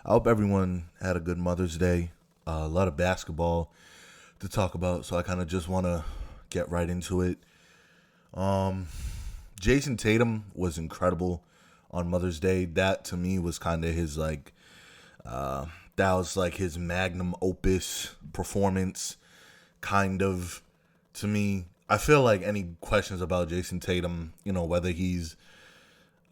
I hope everyone had a good Mother's Day. A lot of basketball to talk about, so I kind of just want to get right into it. Um, Jason Tatum was incredible on Mother's Day. That to me was kind of his that was like his magnum opus performance, kind of to me. I feel like any questions about Jason Tatum, whether he's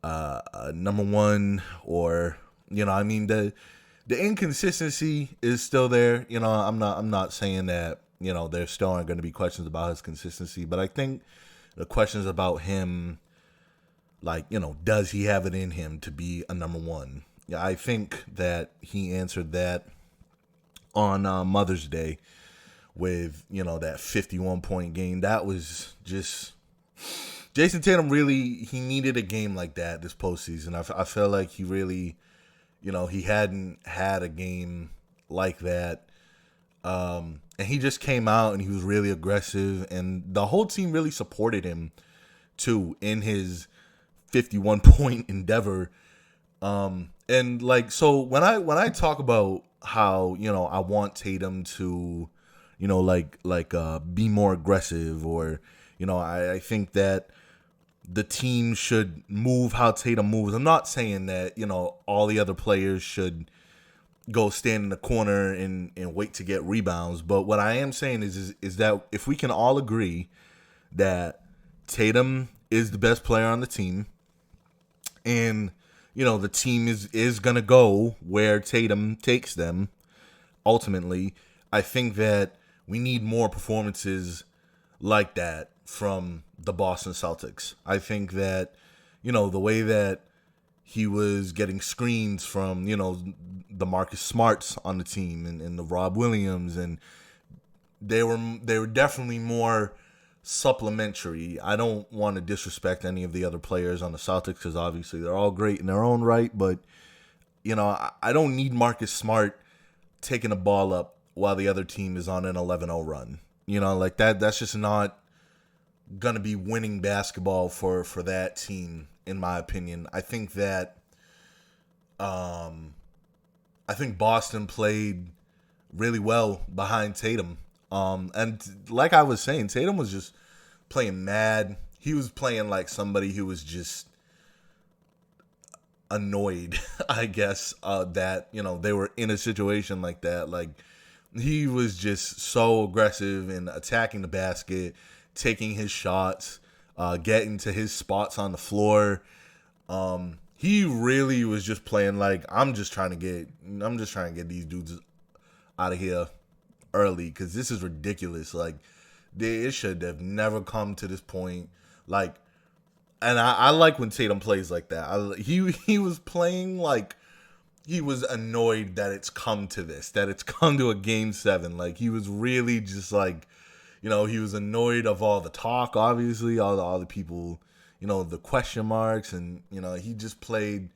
number one or the inconsistency is still there. I'm not saying that there still aren't going to be questions about his consistency, but I think the questions about him, like does he have it in him to be a number one? Yeah, I think that he answered that on Mother's Day with that 51-point game. That was just Jason Tatum. Really, he needed a game like that this postseason. I feel like he really, he hadn't had a game like that. And he just came out and he was really aggressive, and the whole team really supported him too in his 51-point endeavor. So when I talk about how I want Tatum to be more aggressive, or I think that the team should move how Tatum moves. I'm not saying that all the other players should go stand in the corner and wait to get rebounds, but what I am saying is that if we can all agree that Tatum is the best player on the team, and the team is gonna go where Tatum takes them ultimately, I think that we need more performances like that from the Boston Celtics. I think that the way that he was getting screens from the Marcus Smarts on the team, and the Rob Williams, and they were definitely more supplementary. I don't want to disrespect any of the other players on the Celtics, because obviously they're all great in their own right, but I don't need Marcus Smart taking the ball up while the other team is on an 11-0 run. That's just not gonna be winning basketball for that team, in my opinion. I think that Boston played really well behind Tatum. And like I was saying, Tatum was just playing mad. He was playing like somebody who was just annoyed, I guess, that they were in a situation like that. Like, he was just so aggressive in attacking the basket, taking his shots, getting to his spots on the floor. He really was just playing like, I'm just trying to get these dudes out of here early, because this is ridiculous. Like, it should have never come to this point. Like, and I like when Tatum plays like that. He was playing like he was annoyed that it's come to this, that it's come to a game 7. Like, he was really just like, he was annoyed of all the talk, obviously, all the people, the question marks, and he just played.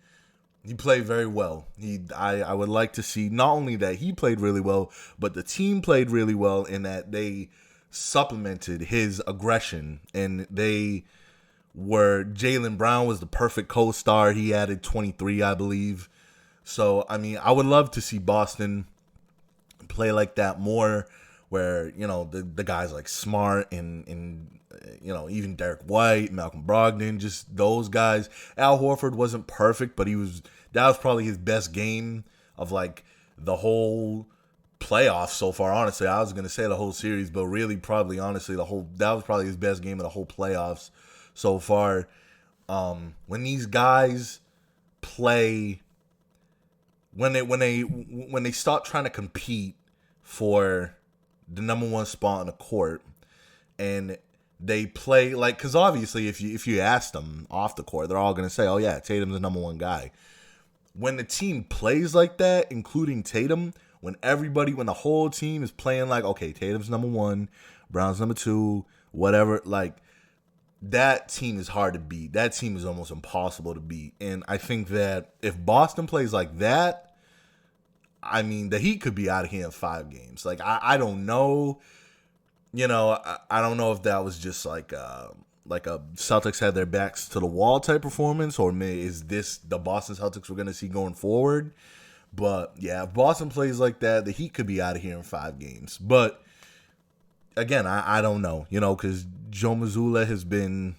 He played very well. I would like to see not only that he played really well, but the team played really well, in that they supplemented his aggression, and Jaylen Brown was the perfect co-star. He added 23, I believe. So, I mean, I would love to see Boston play like that more, where, the guys like Smart and even Derek White, Malcolm Brogdon, just those guys. Al Horford wasn't perfect, but that was probably his best game of like the whole playoffs so far. Honestly, I was going to say the whole series, but really probably honestly that was probably his best game of the whole playoffs so far. When these guys play, when they start trying to compete for the number one spot on the court, and they play like, because obviously if you ask them off the court, they're all going to say, oh yeah, Tatum's the number one guy. When the team plays like that, including Tatum, when the whole team is playing like, okay, Tatum's number one, Brown's number two, whatever, like, that team is hard to beat. That team is almost impossible to beat. And I think that if Boston plays like that, I mean, the Heat could be out of here in 5 games. Like, I don't know. I don't know if that was just like a Celtics had their backs to the wall type performance, or is this the Boston Celtics we're going to see going forward? But yeah, if Boston plays like that, the Heat could be out of here in 5 games. But again, I don't know, because Joe Mazzulla has been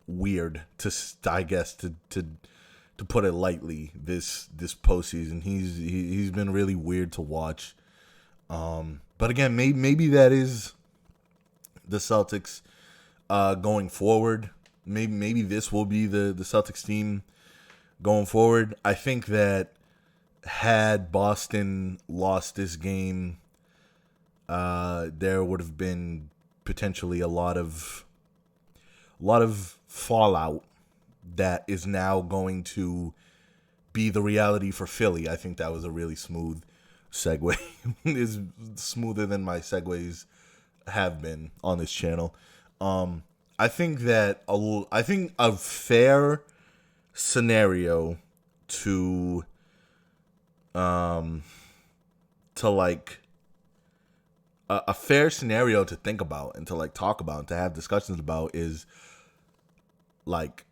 weird I guess to put it lightly this postseason. He's been really weird to watch. But again, maybe that is the Celtics going forward. Maybe this will be the Celtics team going forward. I think that had Boston lost this game, there would have been potentially a lot of fallout that is now going to be the reality for Philly. I think that was a really smooth segue. Is smoother than my segues have been on this channel. I think that a fair scenario to like a fair scenario to think about and to like talk about and to have discussions about is like,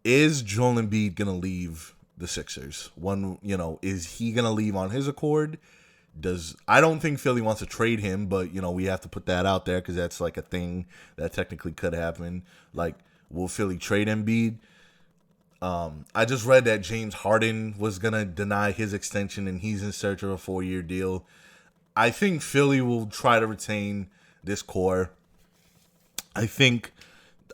is Joel Embiid gonna leave the Sixers? Is he gonna leave on his accord? I don't think Philly wants to trade him, but we have to put that out there because that's like a thing that technically could happen. Like, will Philly trade Embiid? I just read that James Harden was gonna deny his extension and he's in search of a 4-year deal. I think Philly will try to retain this core. I think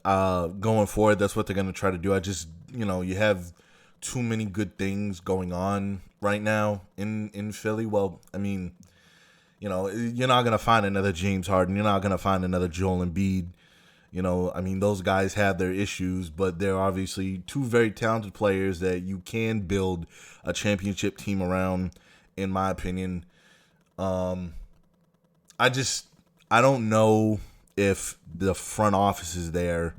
going forward, that's what they're gonna try to do. I just, you have too many good things going on right now in Philly. Well, I mean, you're not gonna find another James Harden. You're not gonna find another Joel Embiid. Those guys have their issues, but they're obviously two very talented players that you can build a championship team around, in my opinion. I don't know if the front office is there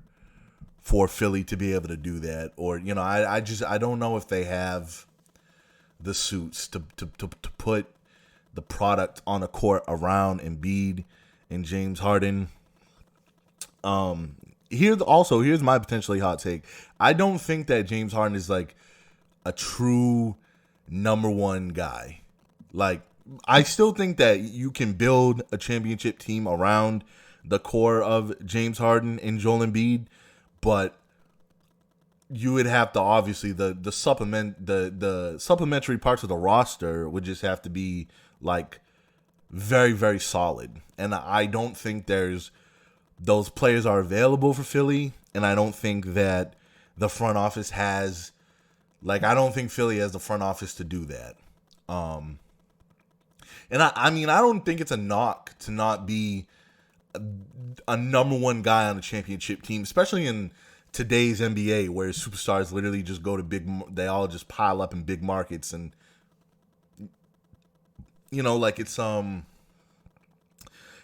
for Philly to be able to do that, or I don't know if they have the suits to put the product on the court around Embiid and James Harden. Here's my potentially hot take. I don't think that James Harden is like a true number one guy. Like, I still think that you can build a championship team around the core of James Harden and Joel Embiid, but you would have to obviously the supplementary parts of the roster would just have to be like very, very solid. And I don't think those players are available for Philly, and I don't think that the front office has, I don't think Philly has the front office to do that. And I don't think it's a knock to not be a number one guy on a championship team, especially in today's NBA where superstars literally just go to they all just pile up in big markets, and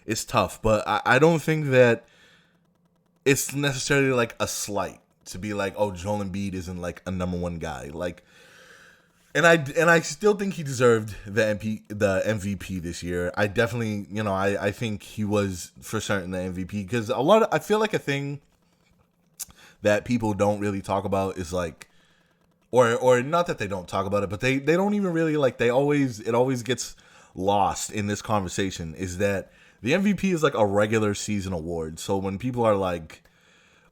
it's tough. But I don't think that it's necessarily like a slight to be like, oh, Joel Embiid isn't like a number one guy. Like, and I still think he deserved the MVP this year. I definitely, I think he was for certain the MVP, because I feel like a thing that people don't really talk about is like, or not that they don't talk about it, but they don't even really like, it always gets lost in this conversation, is that the MVP is like a regular season award. So when people are like,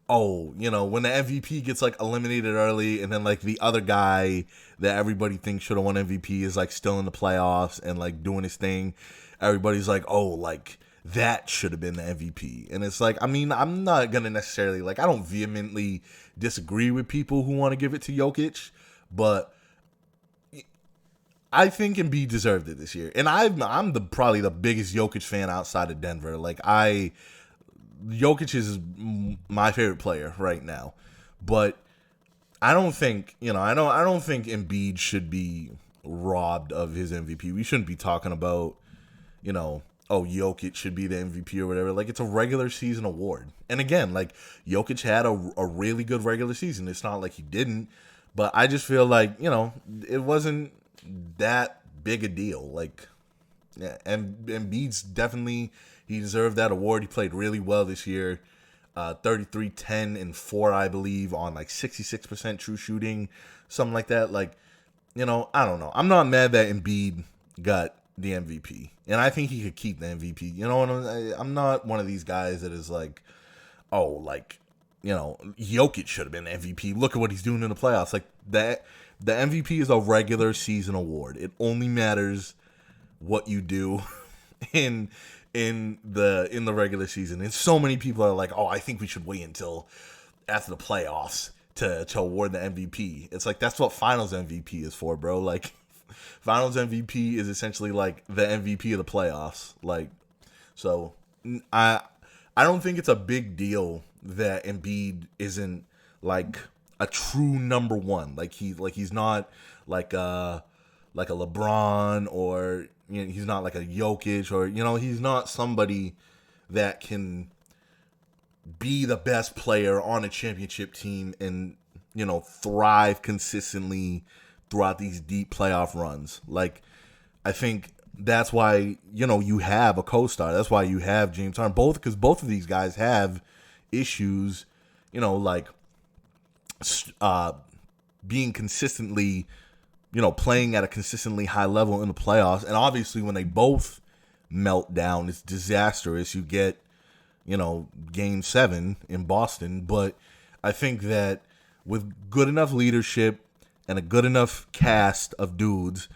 oh, when the MVP gets like eliminated early, and then like the other guy that everybody thinks should have won MVP is like still in the playoffs and like doing his thing, everybody's like, oh, like that should have been the MVP. And it's like, I'm not gonna necessarily, like, I don't vehemently disagree with people who want to give it to Jokic, but I think Embiid deserved it this year. And I'm probably the biggest Jokic fan outside of Denver. Like, Jokic is my favorite player right now, but I don't think I don't think Embiid should be robbed of his MVP. We shouldn't be talking about oh, Jokic should be the MVP or whatever. Like, it's a regular season award, and again, like, Jokic had a really good regular season. It's not like he didn't, but I just feel like it wasn't that big a deal. Like, yeah, and Embiid's definitely, he deserved that award. He played really well this year. 33, 10, and 4, I believe, on like 66% true shooting, something like that. Like, I don't know. I'm not mad that Embiid got the MVP, and I think he could keep the MVP. I'm not one of these guys that is like, oh, like, Jokic should have been MVP. Look at what he's doing in the playoffs. Like that, the MVP is a regular season award. It only matters what you do in the regular season. And so many people are like, oh, I think we should wait until after the playoffs to award the MVP. It's like, that's what Finals MVP is for, bro. Like, Finals MVP is essentially like the MVP of the playoffs. Like, so I don't think it's a big deal that Embiid isn't like a true number one. Like he's not like a LeBron, or he's not like a Jokic, or he's not somebody that can be the best player on a championship team and thrive consistently throughout these deep playoff runs. Like, I think that's why you have a co-star. That's why you have James Harden. Because both of these guys have issues, like being consistently, playing at a consistently high level in the playoffs. And obviously, when they both melt down, it's disastrous. You get Game 7 in Boston. But I think that with good enough leadership and a good enough cast of dudes,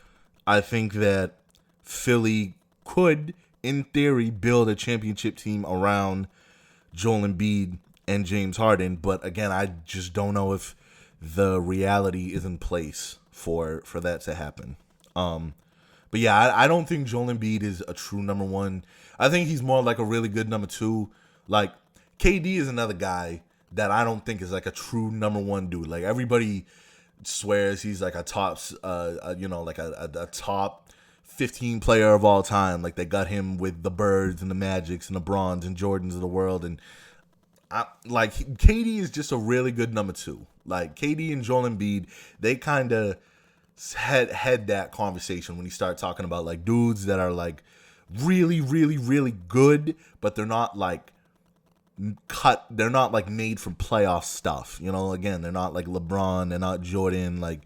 I think that Philly could, in theory, build a championship team around Joel Embiid and James Harden. But again, I just don't know if the reality is in place for that to happen. But yeah, I don't think Joel Embiid is a true number one. I think he's more like a really good number two. Like, KD is another guy that I don't think is like a true number one dude. Like, everybody swears he's like a top, like a top 15 player of all time. Like, they got him with the Birds and the Magics and the Bronze and Jordans of the world. And like, KD is just a really good number two. Like, KD and Joel Embiid, they kind of had that conversation when you start talking about like dudes that are like really, really, really good, but they're not like they're not like made from playoff stuff. Again, they're not like LeBron, they're not Jordan. Like,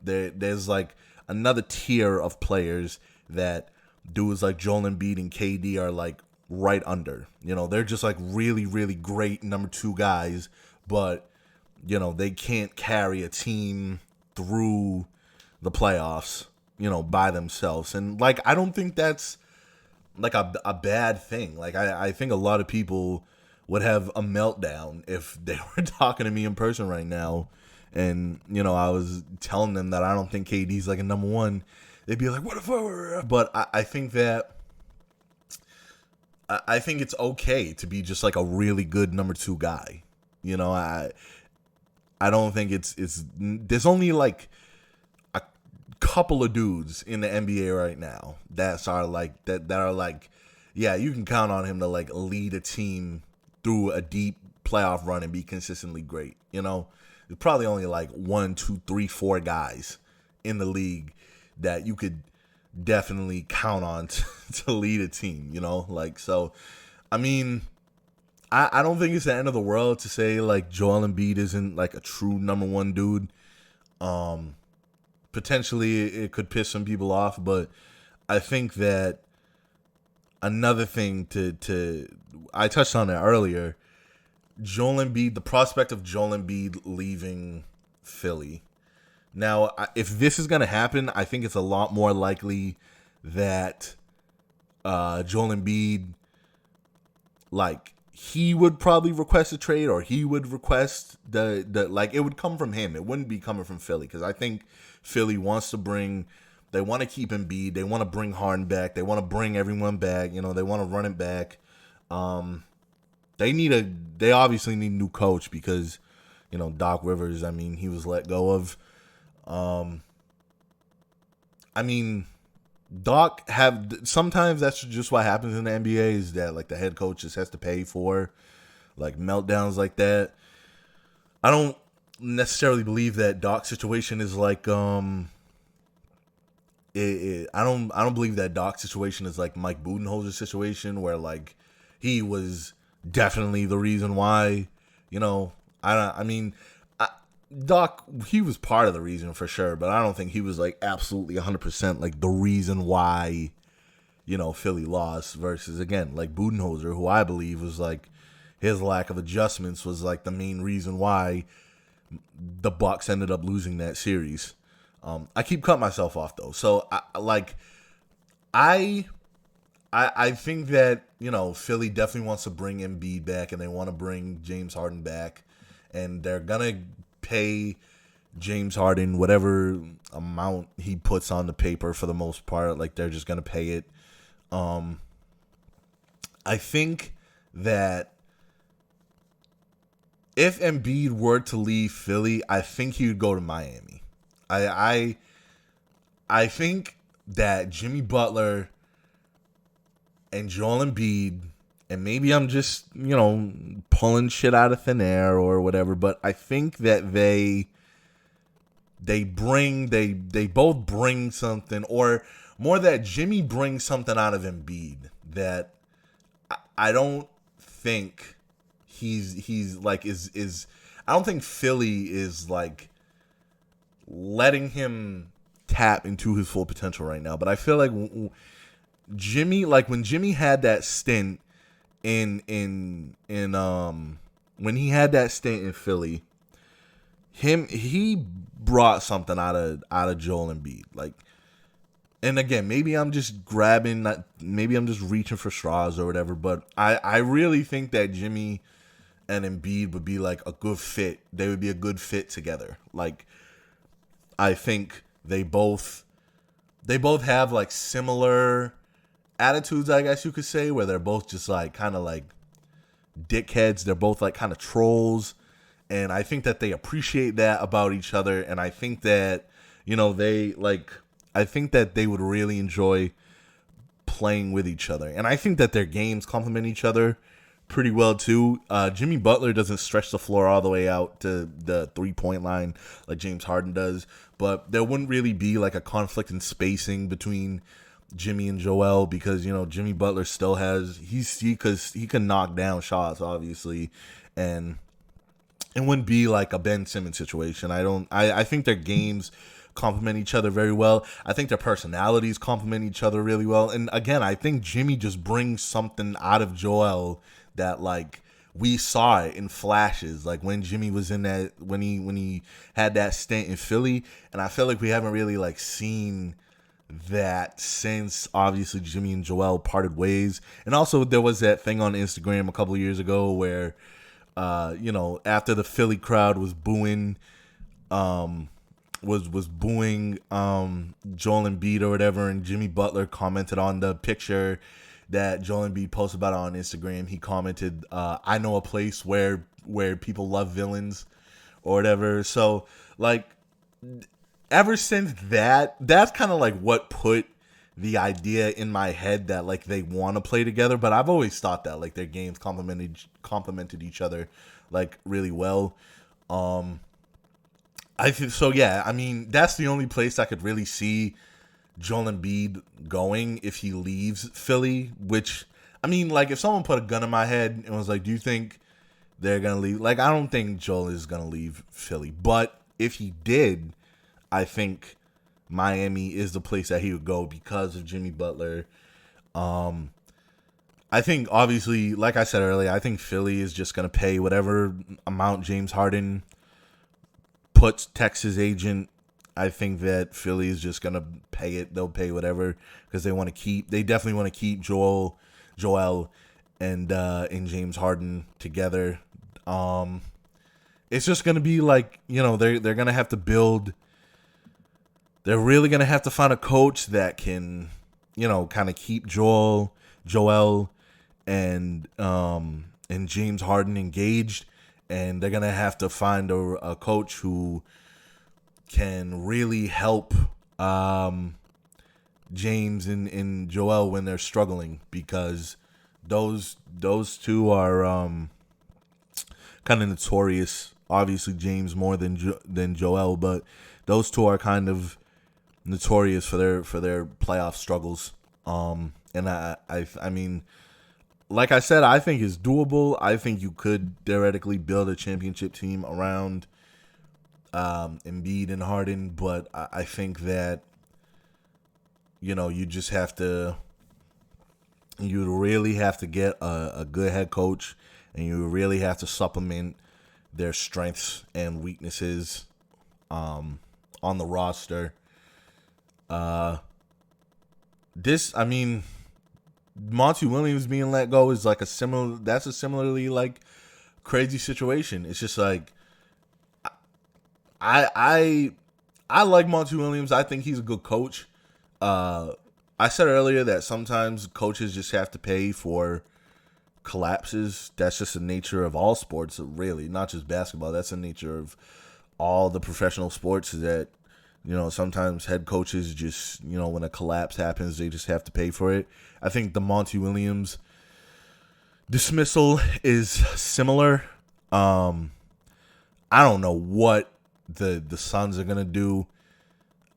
there's like another tier of players that dudes like Joel Embiid and KD are like right under. They're just like really, really great number two guys, but they can't carry a team through the playoffs, by themselves. And like, I don't think that's like a bad thing. Like, I think a lot of people would have a meltdown if they were talking to me in person right now, and I was telling them that I don't think KD's like a number one. They'd be like, what if? But I think that I think it's okay to be just like a really good number two guy. I don't think it's there's only like a couple of dudes in the NBA right now that are like, yeah, you can count on him to like lead a team through a deep playoff run and be consistently great. There's probably only like 1, 2, 3, 4 guys in the league that you could definitely count on to lead a team, like, so, I mean, I don't think it's the end of the world to say like Joel Embiid isn't like a true number one dude. Potentially it could piss some people off, but I think that another thing I touched on it earlier, Joel Embiid, the prospect of Joel Embiid leaving Philly. Now, if this is going to happen, I think it's a lot more likely that Joel Embiid, like, he would probably request a trade, or he would request the like, it would come from him. It wouldn't be coming from Philly, because I think Philly wants to they want to keep Embiid. They want to bring Harden back. They want to bring everyone back. They want to run it back. They obviously need a new coach because, Doc Rivers, I mean, he was let go of. I mean, sometimes that's just what happens in the NBA, is that like the head coach just has to pay for like meltdowns like that. I don't necessarily believe that Doc's situation is like I don't believe that Doc's situation is like Mike Budenholzer's situation, where like he was definitely the reason why. Doc, he was part of the reason for sure, but I don't think he was like absolutely 100% like the reason why, Philly lost versus, again, like Budenholzer, who I believe was like his lack of adjustments was like the main reason why the Bucks ended up losing that series. I keep cutting myself off though. So I think that, Philly definitely wants to bring Embiid back and they want to bring James Harden back, and they're going to pay James Harden whatever amount he puts on the paper for the most part. Like, they're just going to pay it. I think that if Embiid were to leave Philly, I think he would go to Miami. I think that Jimmy Butler and Joel Embiid, and maybe I'm just, pulling shit out of thin air or whatever, but I think that they both bring something, or more that Jimmy brings something out of Embiid that I don't think he's like is I don't think Philly is like letting him tap into his full potential right now. But I feel like Jimmy, like when Jimmy had that stint in when he had that stint in Philly, he brought something out of Joel Embiid. Like, and again, maybe I'm just maybe I'm just reaching for straws or whatever, but I really think that Jimmy and Embiid would be like a good fit. They would be a good fit together. Like, I think they both have like similar attitudes, I guess you could say, where they're both just like kind of like dickheads. They're both like kind of trolls. And I think that they appreciate that about each other. And I think that, I think that they would really enjoy playing with each other. And I think that their games complement each other pretty well too. Jimmy Butler doesn't stretch the floor all the way out to the 3-point line like James Harden does, but there wouldn't really be like a conflict in spacing between Jimmy and Joel, because Jimmy Butler still has he can knock down shots, obviously, and it wouldn't be like a Ben Simmons situation. I think their games complement each other very well. I think their personalities complement each other really well. And again, I think Jimmy just brings something out of Joel that like we saw it in flashes, like when Jimmy was in that, when he had that stint in Philly, and I feel like we haven't really like seen that since obviously Jimmy and Joel parted ways. And also there was that thing on Instagram a couple of years ago where after the Philly crowd was booing was booing Joel Embiid or whatever, and Jimmy Butler commented on the picture that Joel Embiid posted about it on Instagram. He commented, I know a place where people love villains or whatever. So like ever since that's kind of like what put the idea in my head that like they want to play together. But I've always thought that like their games complemented each other like really well. I think so. Yeah, I mean that's the only place I could really see Joel Embiid going if he leaves Philly. Which, I mean, like if someone put a gun in my head and was like, "Do you think they're gonna leave?" Like, I don't think Joel is gonna leave Philly, but if he did, I think Miami is the place that he would go because of Jimmy Butler. I think obviously, like I said earlier, I think Philly is just gonna pay whatever amount James Harden puts Texas agent. I think that Philly is just gonna pay it. They'll pay whatever because they definitely want to keep Joel, and James Harden together. It's just gonna be like they're gonna have to build. They're really gonna have to find a coach that can kind of keep Joel, and James Harden engaged. And they're going to have to find a coach who can really help James and Joel when they're struggling, because those two are kind of notorious. Obviously, James more than Joel, but those two are kind of notorious for their playoff struggles. And I mean, like I said, I think it's doable. I think you could theoretically build a championship team around Embiid and Harden, but I think that, you just have to, you really have to get a good head coach, and you really have to supplement their strengths and weaknesses on the roster. Monty Williams being let go is like a similarly like crazy situation. It's just like I like Monty Williams. I think he's a good coach. I said earlier that sometimes coaches just have to pay for collapses. That's just the nature of all sports, really, not just basketball. That's the nature of all the professional sports, is that, sometimes head coaches just, when a collapse happens, they just have to pay for it. I think the Monty Williams dismissal is similar. I don't know what the Suns are going to do.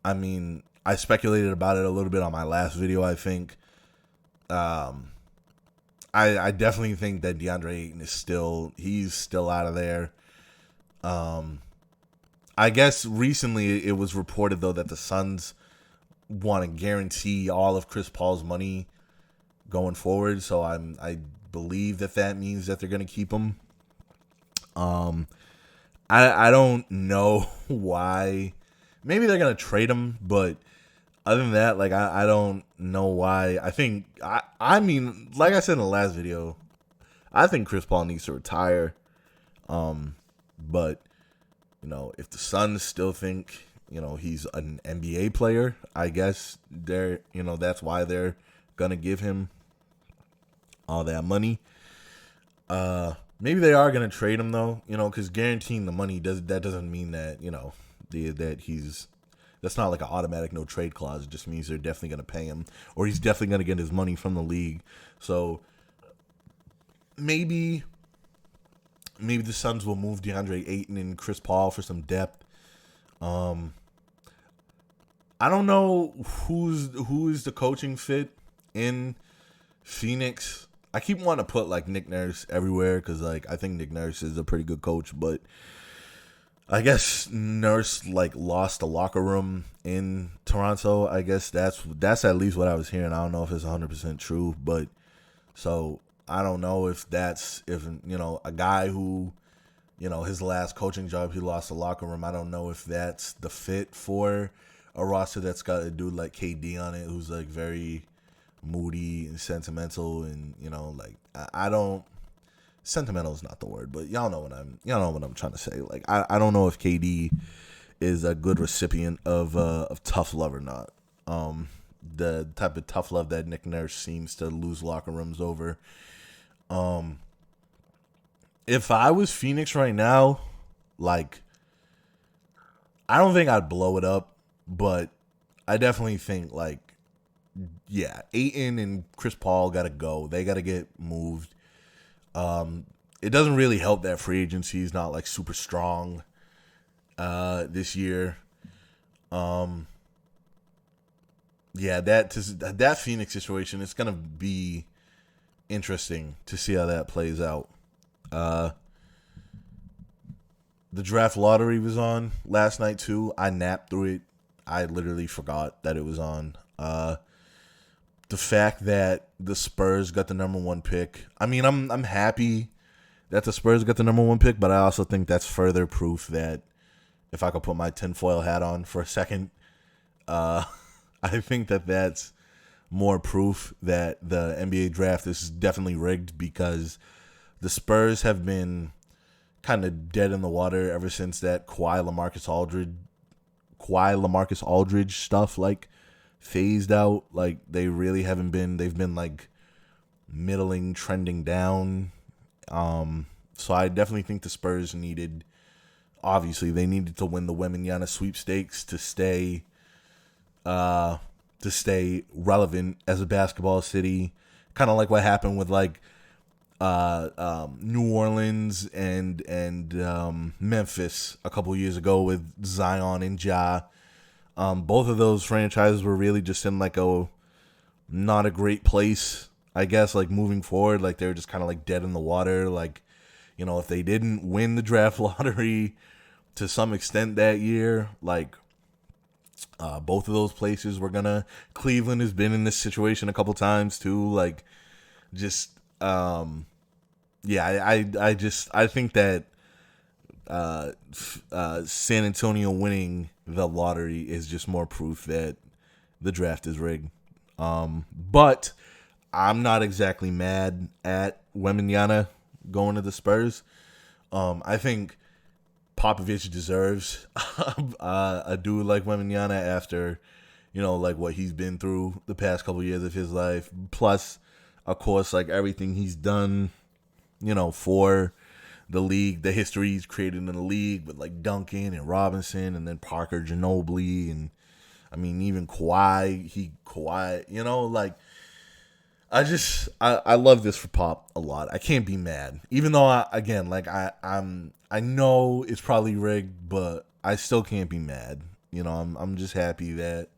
I mean, I speculated about it a little bit on my last video, I think. I definitely think that DeAndre Ayton he's still out of there. I guess recently it was reported, though, that the Suns want to guarantee all of Chris Paul's money going forward. So I believe that means that they're going to keep him. I don't know why. Maybe they're going to trade him, but other than that, like, I don't know why. I think, I mean, like I said in the last video, I think Chris Paul needs to retire. But, if the Suns still think, he's an NBA player, I guess that's why they're going to give him all that money. Maybe they are going to trade him, though, because guaranteeing the money doesn't mean that, that's not like an automatic no trade clause. It just means they're definitely going to pay him, or he's definitely going to get his money from the league. So maybe the Suns will move DeAndre Ayton and Chris Paul for some depth. I don't know who is the coaching fit in Phoenix. I keep wanting to put like Nick Nurse everywhere because like I think Nick Nurse is a pretty good coach, but I guess Nurse like lost the locker room in Toronto. I guess that's at least what I was hearing. I don't know if it's 100% true, but so I don't know if a guy who, his last coaching job, he lost the locker room. I don't know if that's the fit for a roster that's got a dude like KD on it, who's like very moody and sentimental, and I don't. Sentimental is not the word, but y'all know what I'm trying to say. Like I don't know if KD is a good recipient of tough love or not. The type of tough love that Nick Nurse seems to lose locker rooms over. If I was Phoenix right now, like, I don't think I'd blow it up, but I definitely think, like, yeah, Ayton and Chris Paul got to go. They got to get moved. It doesn't really help that free agency is not, like, super strong this year. Yeah, that Phoenix situation, it's going to be interesting to see how that plays out. The draft lottery was on last night too. I napped through it. I literally forgot that it was on. The fact that the Spurs got the number 1 pick. I mean, I'm happy that the Spurs got the number 1 pick, but I also think that's further proof that, if I could put my tinfoil hat on for a second, I think that's more proof that the NBA draft is definitely rigged, because the Spurs have been kind of dead in the water ever since that Kawhi LaMarcus Aldridge stuff like phased out. Like, they really haven't been. They've been like middling, trending down. So I definitely think the Spurs needed. Obviously, they needed to win the Wembanyama sweepstakes to stay relevant as a basketball city. Kind of like what happened with like New Orleans and Memphis a couple years ago with Zion and Ja. Both of those franchises were really just in like not a great place, I guess, like moving forward. Like, they were just kind of like dead in the water. Like, if they didn't win the draft lottery to some extent that year. Like, both of those places were gonna. Cleveland has been in this situation a couple times too. Like, just yeah, I think that San Antonio winning the lottery is just more proof that the draft is rigged. But I'm not exactly mad at Wembanyama going to the Spurs. I think Popovich deserves a dude like Wembanyama after, like what he's been through the past couple years of his life. Plus, of course, like everything he's done, for the league, the history he's created in the league with like Duncan and Robinson and then Parker Ginobili and I mean even Kawhi, like I love this for Pop a lot. I can't be mad, even though I know it's probably rigged, but I still can't be mad. I'm just happy that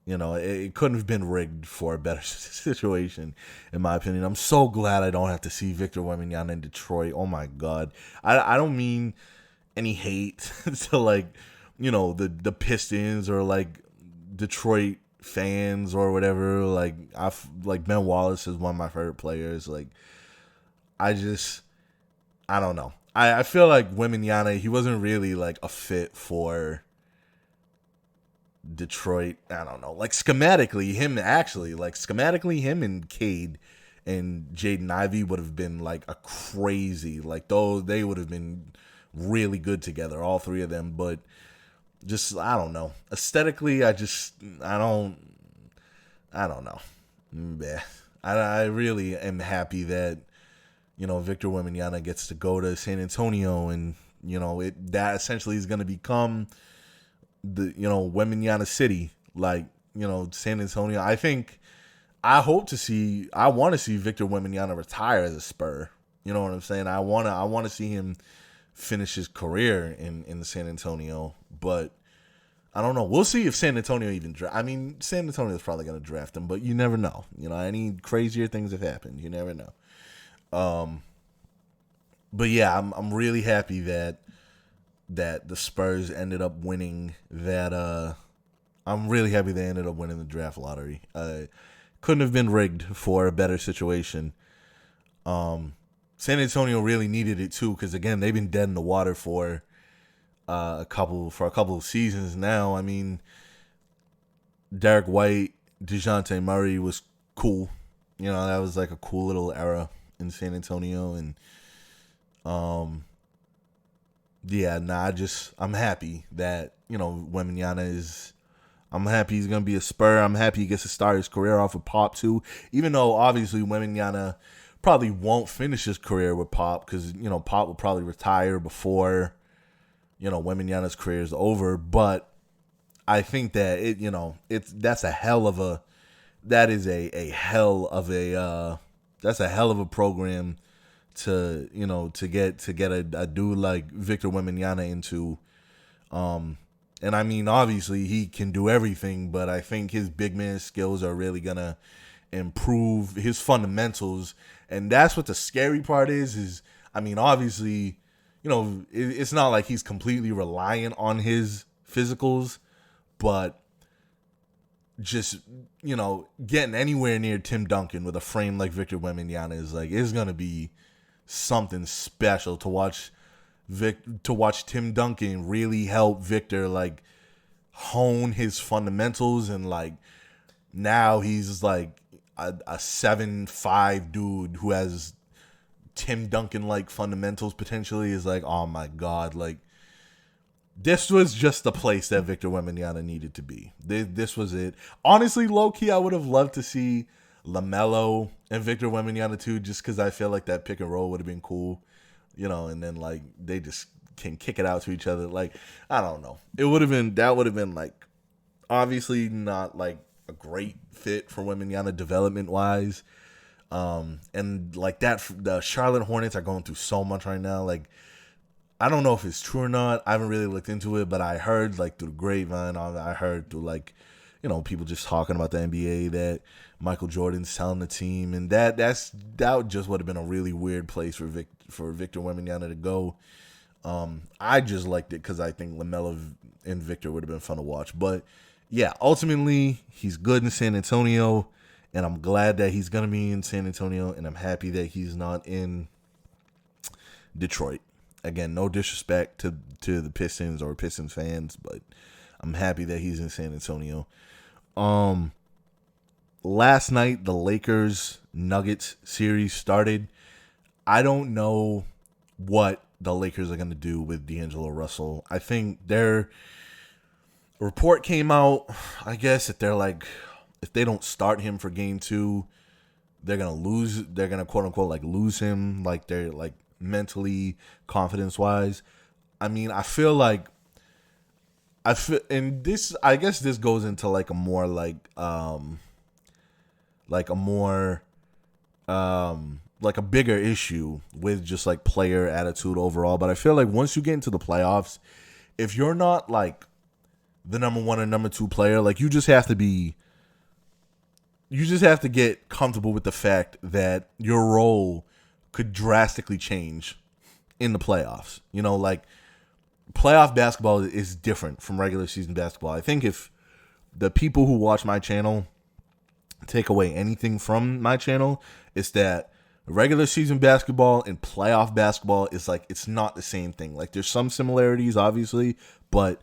it couldn't have been rigged for a better situation, in my opinion. I'm so glad I don't have to see Victor Wembanyama in Detroit. Oh my God, I don't mean any hate to like the Pistons or like Detroit fans or whatever. Like Ben Wallace is one of my favorite players. Like I don't know. I feel like Wembanyama, he wasn't really like a fit for Detroit. I don't know. Like schematically, him and Cade and Jaden Ivey would have been like a crazy, like those, they would have been really good together, all three of them. But just, I don't know. Aesthetically, I don't know. Yeah. I really am happy that, Victor Wembanyama gets to go to San Antonio and, that essentially is going to become the, Wembanyama City. Like, San Antonio. I want to see Victor Wembanyama retire as a Spur. You know what I'm saying? I want to see him finish his career in San Antonio, but I don't know. We'll see if San Antonio even San Antonio is probably going to draft him, but you never know. Any crazier things have happened. You never know. But yeah, I'm really happy that the Spurs ended up winning that. I'm really happy they ended up winning the draft lottery. Couldn't have been rigged for a better situation. San Antonio really needed it too, because again, they've been dead in the water for a couple of seasons now. I mean, Derek White, DeJounte Murray was cool. That was like a cool little era in San Antonio, and I'm happy that Wembanyama is. I'm happy he's gonna be a Spur. I'm happy he gets to start his career off with Pop too. Even though obviously Wembanyama probably won't finish his career with Pop, because Pop will probably retire before Wembanyama's career is over. But I think that that's a hell of a program to get a dude like Victor Wembanyama into. And I mean, obviously he can do everything, but I think his big man skills are really gonna improve his fundamentals, and that's what the scary part is. I mean, obviously, it's not like he's completely reliant on his physicals, but just getting anywhere near Tim Duncan with a frame like Victor Wembanyama is gonna be something special to watch. To watch Tim Duncan really help Victor like hone his fundamentals, and like now he's like a 7'5" dude who has Tim Duncan like fundamentals potentially. Is like, oh my God, like this was just the place that Victor Wembanyama needed to be. This was it. Honestly, low key, I would have loved to see LaMelo and Victor Wembanyama too, just because I feel like that pick and roll would have been cool. And then like they just can kick it out to each other. Like, I don't know. That would have been like obviously not like a great fit for Wembanyama development wise. And like that, the Charlotte Hornets are going through so much right now. Like, I don't know if it's true or not. I haven't really looked into it, but I heard like through the grapevine, I heard through like, people just talking about the NBA that Michael Jordan's selling the team, and that just would have been a really weird place for Victor Wembanyama to go. I just liked it because I think LaMelo and Victor would have been fun to watch. But yeah, ultimately, he's good in San Antonio, and I'm glad that he's going to be in San Antonio, and I'm happy that he's not in Detroit. Again, no disrespect to the Pistons or Pistons fans, but I'm happy that he's in San Antonio. Last night, the Lakers Nuggets series started. I don't know what the Lakers are going to do with D'Angelo Russell. I think their report came out, I guess, that they're like, if they don't start him for game 2, they're going to lose. They're going to quote unquote like lose him. Like they're like mentally, confidence wise. I mean, I feel like and this, I guess this goes into like a more like a bigger issue with just like player attitude overall. But I feel like once you get into the playoffs, if you're not like the number 1 and number 2 player, like you just have to get comfortable with the fact that your role could drastically change in the playoffs. You know, like playoff basketball is different from regular season basketball. I think if the people who watch my channel take away anything from my channel, it's that regular season basketball and playoff basketball is like, it's not the same thing. Like there's some similarities obviously, but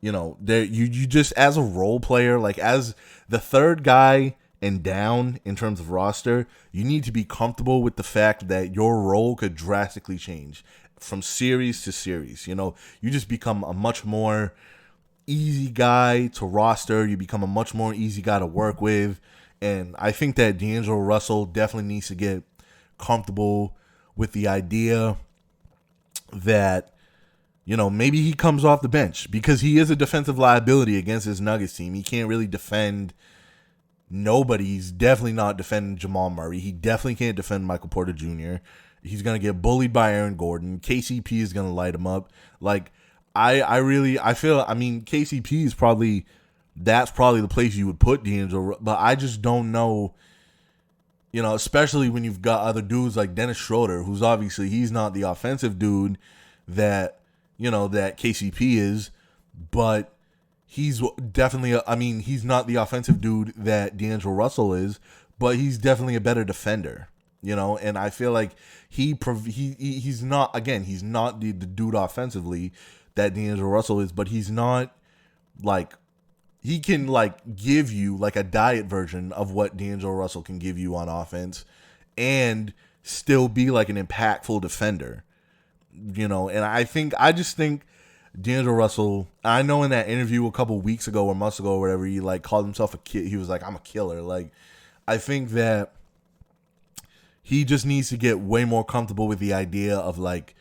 you know, there you just, as a role player, like as the third guy and down in terms of roster, you need to be comfortable with the fact that your role could drastically change from series to series. You know, you just become a much more easy guy to roster. You become a much more easy guy to work with. And I think that D'Angelo Russell definitely needs to get comfortable with the idea that, you know, maybe he comes off the bench because he is a defensive liability against his Nuggets team. He can't really defend nobody. He's definitely not defending Jamal Murray. He definitely can't defend Michael Porter Jr. He's going to get bullied by Aaron Gordon. KCP is going to light him up. Like, I mean, KCP is probably, that's probably the place you would put D'Angelo, but I just don't know, you know, especially when you've got other dudes like Dennis Schroeder, who's obviously, he's not the offensive dude that, you know, that KCP is, but he's definitely, I mean, he's not the offensive dude that D'Angelo Russell is, but he's definitely a better defender, you know, and I feel like he's not, again, he's not the dude offensively that D'Angelo Russell is, but he's not like, he can like give you like a diet version of what D'Angelo Russell can give you on offense and still be like an impactful defender, you know. And I just think D'Angelo Russell, I know in that interview a couple weeks ago or months ago or whatever, he like called himself a kid. He was like, I'm a killer. Like, I think that he just needs to get way more comfortable with the idea of like,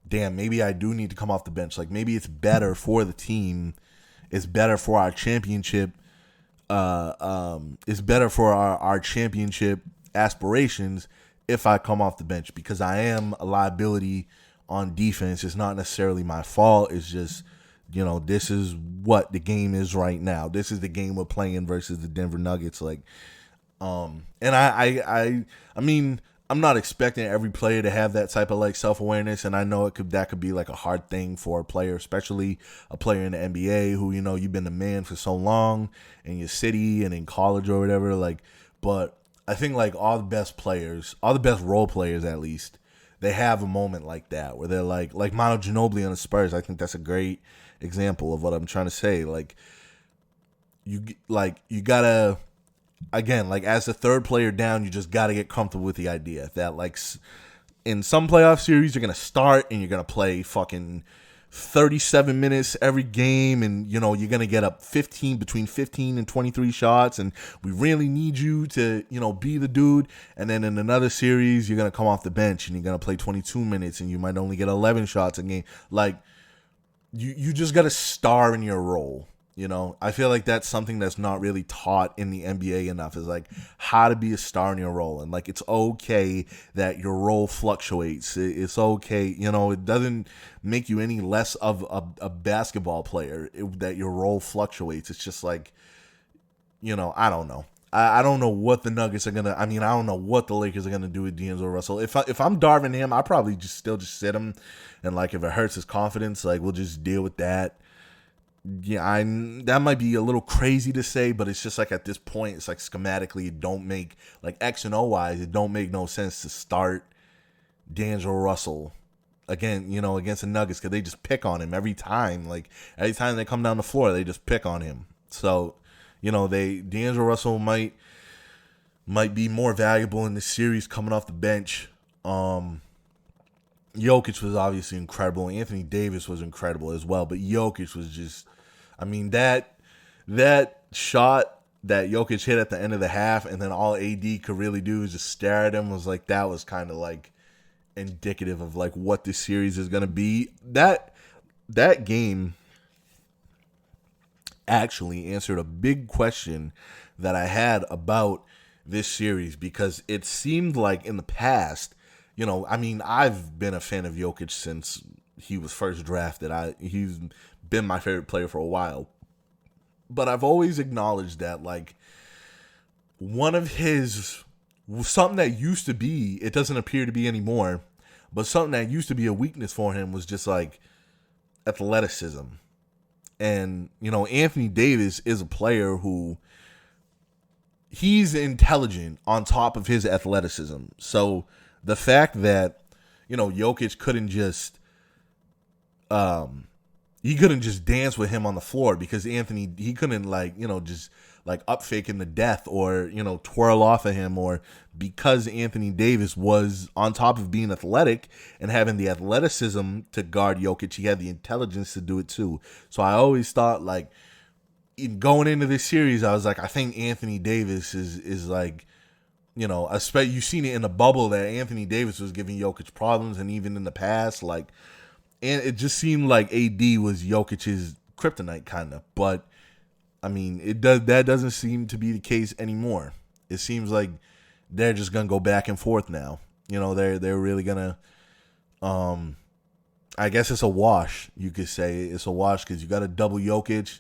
damn, maybe I do need to come off the bench. Like maybe it's better for the team. It's better for our championship. It's better for our championship aspirations if I come off the bench because I am a liability on defense. It's not necessarily my fault. It's just, you know, this is what the game is right now. This is the game we're playing versus the Denver Nuggets. Like, and I mean, I'm not expecting every player to have that type of like self-awareness, and I know that could be like a hard thing for a player, especially a player in the NBA who, you know, you've been the man for so long in your city and in college or whatever. Like, but I think like all the best players, all the best role players at least, they have a moment like that where they're like Manu Ginobili on the Spurs. I think that's a great example of what I'm trying to say. Like you gotta, again, like as the third player down, you just got to get comfortable with the idea that like in some playoff series, you're going to start and you're going to play fucking 37 minutes every game. And, you know, you're going to get up between 15 and 23 shots. And we really need you to, you know, be the dude. And then in another series, you're going to come off the bench and you're going to play 22 minutes and you might only get 11 shots a game. Like you just got to star in your role. You know, I feel like that's something that's not really taught in the NBA enough, is like how to be a star in your role. And like, it's okay that your role fluctuates. It's okay. You know, it doesn't make you any less of a basketball player that your role fluctuates. It's just like, you know, I don't know. I don't know what the Nuggets are gonna. I mean, I don't know what the Lakers are gonna do with D'Angelo Russell. If I'm Darvin Ham, I probably just still just sit him, and like if it hurts his confidence, like we'll just deal with that. Yeah, that might be a little crazy to say, but it's just like at this point, it's like schematically, it don't make like X and O wise, it don't make no sense to start D'Angelo Russell again, against the Nuggets because they just pick on him every time. Like every time they come down the floor, they just pick on him. So, D'Angelo Russell might be more valuable in this series coming off the bench. Jokic was obviously incredible. Anthony Davis was incredible as well, but Jokic was just, I mean, that shot that Jokic hit at the end of the half, and then all AD could really do is just stare at him, was like, that was kind of like indicative of like what this series is going to be. That game actually answered a big question that I had about this series, because it seemed like in the past, I mean, I've been a fan of Jokic since he was first drafted. He's been my favorite player for a while. But I've always acknowledged that, like, something that used to be, it doesn't appear to be anymore, but something that used to be a weakness for him was just, like, athleticism. And, Anthony Davis is a player who, he's intelligent on top of his athleticism. So the fact that, Jokic couldn't just dance with him on the floor because he couldn't just like up fake him to death or, twirl off of him, or because Anthony Davis was on top of being athletic and having the athleticism to guard Jokic, he had the intelligence to do it too. So I always thought, like, going into this series, I was like, I think Anthony Davis is like, you've seen it in the bubble that Anthony Davis was giving Jokic problems, and even in the past, like, and it just seemed like AD was Jokic's kryptonite kind of. But I mean, that doesn't seem to be the case anymore. It seems like they're just gonna go back and forth now. They're really gonna. I guess it's a wash. You could say it's a wash because you got to double Jokic.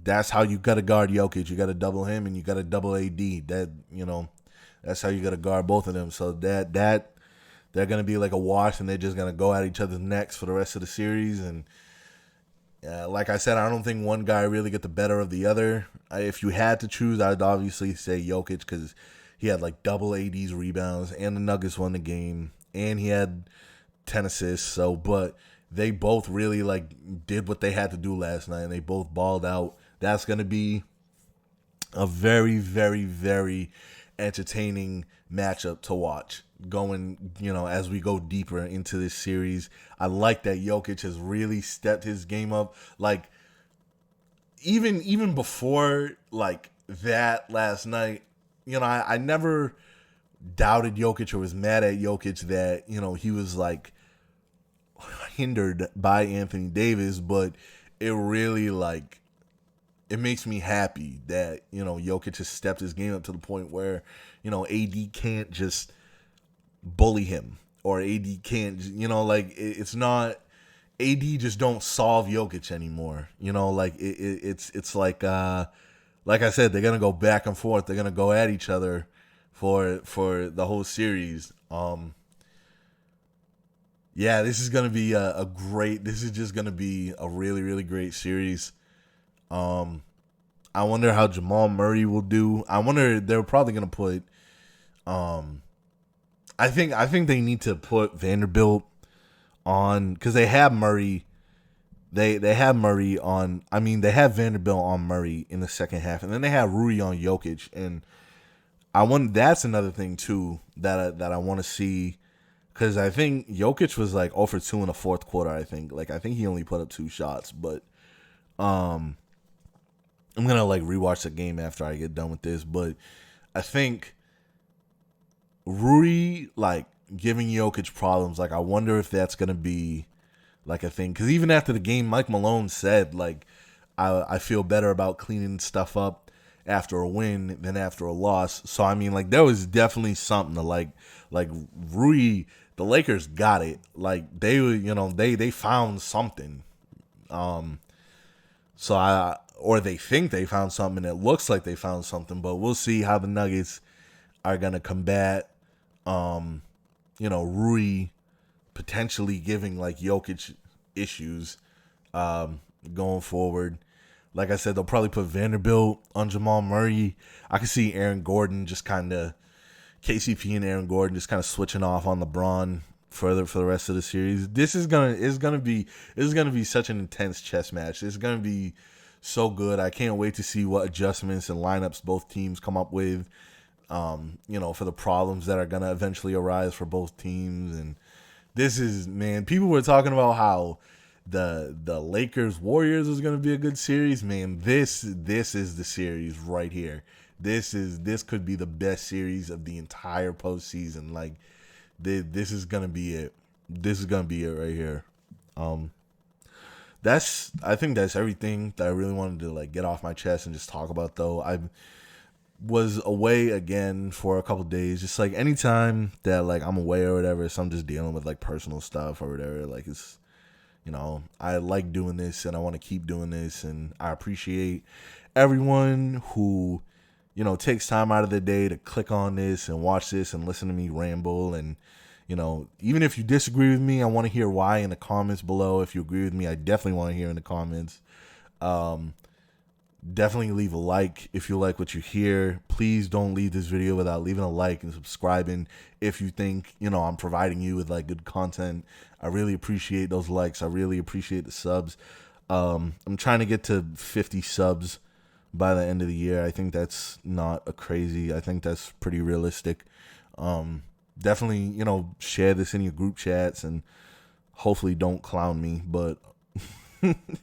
That's how you got to guard Jokic. You got to double him, and you got to double AD. That's how you got to guard both of them. So that they're going to be like a wash, and they're just going to go at each other's necks for the rest of the series. And like I said, I don't think one guy really get the better of the other. If you had to choose, I'd obviously say Jokic because he had like double AD's rebounds, and the Nuggets won the game, and he had 10 assists. So, but they both really like did what they had to do last night, and they both balled out. That's going to be a very, very, very entertaining matchup to watch going, as we go deeper into this series. I like that Jokic has really stepped his game up. Like, even before like that last night, I never doubted Jokic or was mad at Jokic that, he was like hindered by Anthony Davis, but it really like it makes me happy that Jokic has stepped his game up to the point where AD can't just bully him, or AD can't it's not AD just don't solve Jokic anymore. It's like I said, they're gonna go back and forth. They're gonna go at each other for the whole series. Yeah, this is going to be this is just going to be a really, really great series. I wonder how Jamal Murray will do. I wonder, they're probably going to put, I think they need to put Vanderbilt on, because they have Murray. They have Murray on, they have Vanderbilt on Murray in the second half, and then they have Rui on Jokic. And that's another thing too that I want to see. Because I think Jokic was like 0 for 2 in the fourth quarter, I think. Like, I think he only put up 2 shots. But I'm going to, like, rewatch the game after I get done with this. But I think Rui, like, giving Jokic problems, like, I wonder if that's going to be, like, a thing. Because even after the game, Mike Malone said, like, I feel better about cleaning stuff up after a win than after a loss. So, like, there was definitely something to, like Rui, the Lakers got it. Like, they were, they found something. So or they think they found something, and it looks like they found something, but we'll see how the Nuggets are going to combat, Rui potentially giving like Jokic issues going forward. Like I said, they'll probably put Vanderbilt on Jamal Murray. I can see Aaron Gordon just kind of, KCP and Aaron Gordon just kind of switching off on LeBron further for the rest of the series. This is gonna be such an intense chess match. It's gonna be so good. I can't wait to see what adjustments and lineups both teams come up with. For the problems that are gonna eventually arise for both teams. And this is, man, people were talking about how the Lakers Warriors is gonna be a good series. Man, this is the series right here. This could be the best series of the entire postseason. Like, this is gonna be it. This is gonna be it right here. I think that's everything that I really wanted to like get off my chest and just talk about. Though I was away again for a couple days, just like anytime that like I'm away or whatever, so I'm just dealing with like personal stuff or whatever. Like, it's, I like doing this and I want to keep doing this, and I appreciate everyone who takes time out of the day to click on this and watch this and listen to me ramble. And, even if you disagree with me, I want to hear why in the comments below. If you agree with me, I definitely want to hear in the comments. Definitely leave a like if you like what you hear. Please don't leave this video without leaving a like and subscribing if you think, I'm providing you with like good content. I really appreciate those likes. I really appreciate the subs. I'm trying to get to 50 subs by the end of the year. I think that's not a crazy. I think that's pretty realistic. Definitely, share this in your group chats and hopefully don't clown me, but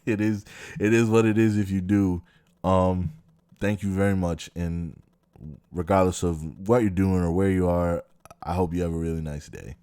it is what it is if you do. Thank you very much, and regardless of what you're doing or where you are, I hope you have a really nice day.